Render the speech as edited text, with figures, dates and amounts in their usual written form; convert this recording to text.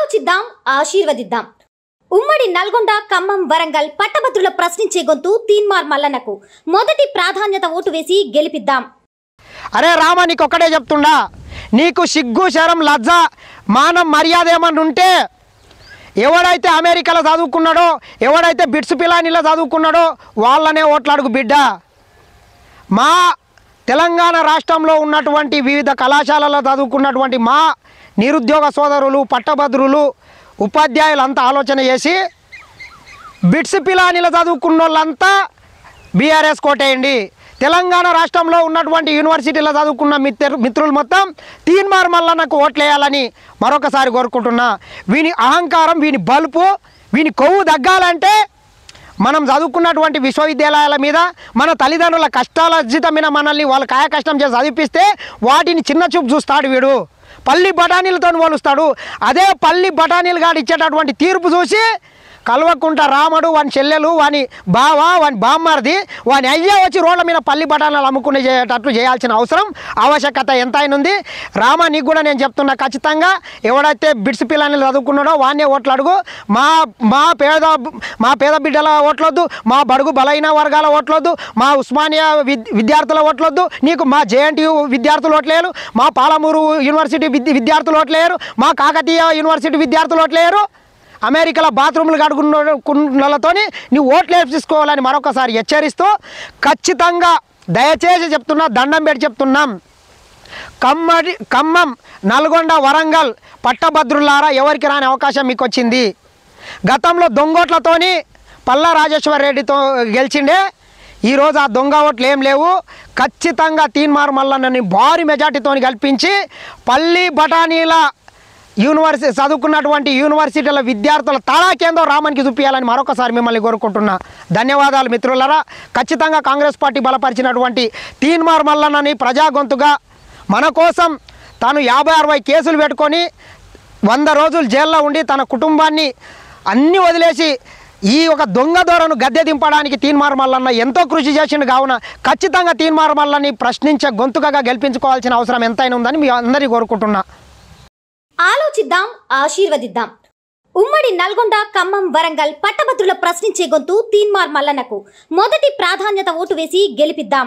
ఆలోచిద్దాం, ఆశీర్వదిద్దాం. ఉమ్మడి నల్గొండ, ఖమ్మం, వరంగల్ పట్టభద్రుల ప్రశ్నించే గొంతు తీన్మార్ మల్లన్నకు మొదటి ప్రాధాన్యత ఓటు వేసి గెలిపిద్దాం. అరే రామ, నీకు ఒక్కడే చెప్తుండా, నీకు సిగ్గు, శరం, లజ్జ, మానం, మర్యాద ఏమన్నా ఉంటే ఎవడైతే అమెరికాలో చదువుకున్నాడో, ఎవడైతే బిట్స్ పిలానీలో చదువుకున్నాడో వాళ్ళనే ఓట్లాడుకు బిడ్డ. మా తెలంగాణ రాష్ట్రంలో ఉన్నటువంటి వివిధ కళాశాలలో చదువుకున్నటువంటి మా నిరుద్యోగ సోదరులు, పట్టభద్రులు, ఉపాధ్యాయులంతా ఆలోచన చేసి బిట్స్ పిలానీలో చదువుకున్న వాళ్ళంతా బీఆర్ఎస్ కోటేయండి. తెలంగాణ రాష్ట్రంలో ఉన్నటువంటి యూనివర్సిటీలో చదువుకున్న మిత్రులు మొత్తం తీన్మార్ మల్లన్నకు ఓట్లేయాలని మరొకసారి కోరుకుంటున్నా. వీని అహంకారం, వీని బలుపు, వీని కొవ్వు తగ్గాలంటే మనం చదువుకున్నటువంటి విశ్వవిద్యాలయాల మీద మన తల్లిదండ్రుల కష్టాలర్జితమైన మనల్ని వాళ్ళు కాయ కష్టం చేసి చదివిపిస్తే వాటిని చిన్న చూపు చూస్తాడు వీడు. పల్లి బఠానీలతో పోలుస్తాడు. అదే పల్లి బఠానీలు గాడు ఇచ్చేటటువంటి తీర్పు చూసి కల్వకుంట రాముడు, వాని చెల్లెలు, వాని బావ, వాని బామ్మర్ది, వాని అయ్యే వచ్చి రోడ్ల మీద పల్లి బఠానాలు అమ్ముకునేటట్లు చేయాల్సిన అవసరం, ఆవశ్యకత ఎంతైనా ఉంది. రామ, నీకు కూడా నేను చెప్తున్నా, ఖచ్చితంగా ఎవడైతే బిట్స్ పిల్లల్ని చదువుకున్నాడో వాన్నే ఓట్లు అడుగు. మా పేద బిడ్డల ఓట్లొద్దు, మా బడుగు బలైన వర్గాల ఓట్లొద్దు, మా ఉస్మానియా విద్యార్థుల ఓట్లొద్దు, నీకు మా జేఎన్టీయూ విద్యార్థులు ఓట్లేరు, మా పాలమూరు యూనివర్సిటీ విద్యార్థులు ఓట్లేరు, మా కాకతీయ యూనివర్సిటీ విద్యార్థులు ఓట్లేరు. అమెరికాలో బాత్రూములు కడుగున్నలతో నీవు ఓట్లు వేసుకోవాలని మరొకసారి హెచ్చరిస్తూ, ఖచ్చితంగా దయచేసి చెప్తున్నా, దండం పెట్టి చెప్తున్నాం, ఖమ్మం, నల్గొండ, వరంగల్ పట్టభద్రులారా, ఎవరికి రాని అవకాశం మీకు వచ్చింది. గతంలో దొంగోట్లతోని పల్లా రాజేశ్వర్ రెడ్డితో గెలిచిండే, ఈరోజు ఆ దొంగ ఓట్లు ఏం లేవు. ఖచ్చితంగా తీన్మార్ మల్లన్నని భారీ మెజార్టీతో గెలిపించి పల్లి బఠానీల చదువుకున్నటువంటి యూనివర్సిటీల విద్యార్థుల తడాకేందో రామానికి చూపించాలని మరొకసారి మిమ్మల్ని కోరుకుంటున్నా. ధన్యవాదాలు మిత్రులారా. ఖచ్చితంగా కాంగ్రెస్ పార్టీ బలపరిచినటువంటి తీన్మార్ మల్లన్నని ప్రజాగొంతుగా మన కోసం తాను 50-60 కేసులు పెట్టుకొని 100 రోజులు జైల్లో ఉండి తన కుటుంబాన్ని అన్నీ వదిలేసి ఈ ఒక దొంగ దొరను గద్దె దింపడానికి తీన్మార్ మల్లన్న ఎంతో కృషి చేసిండు. కావున ఖచ్చితంగా తీన్మార్ మల్లన్ని ప్రశ్నించే గొంతుకగా గెలిపించుకోవాల్సిన అవసరం ఎంతైనా ఉందని మీ అందరినీ కోరుకుంటున్నా. ఆలోచిద్దాం, ఆశీర్వదిద్దాం. ఉమ్మడి నల్గొండ, ఖమ్మం, వరంగల్ పట్టభద్రుల ప్రశ్నించే గొంతు తీన్మార్ మల్లన్నకు మొదటి ప్రాధాన్యత ఓటు వేసి గెలిపిద్దాం.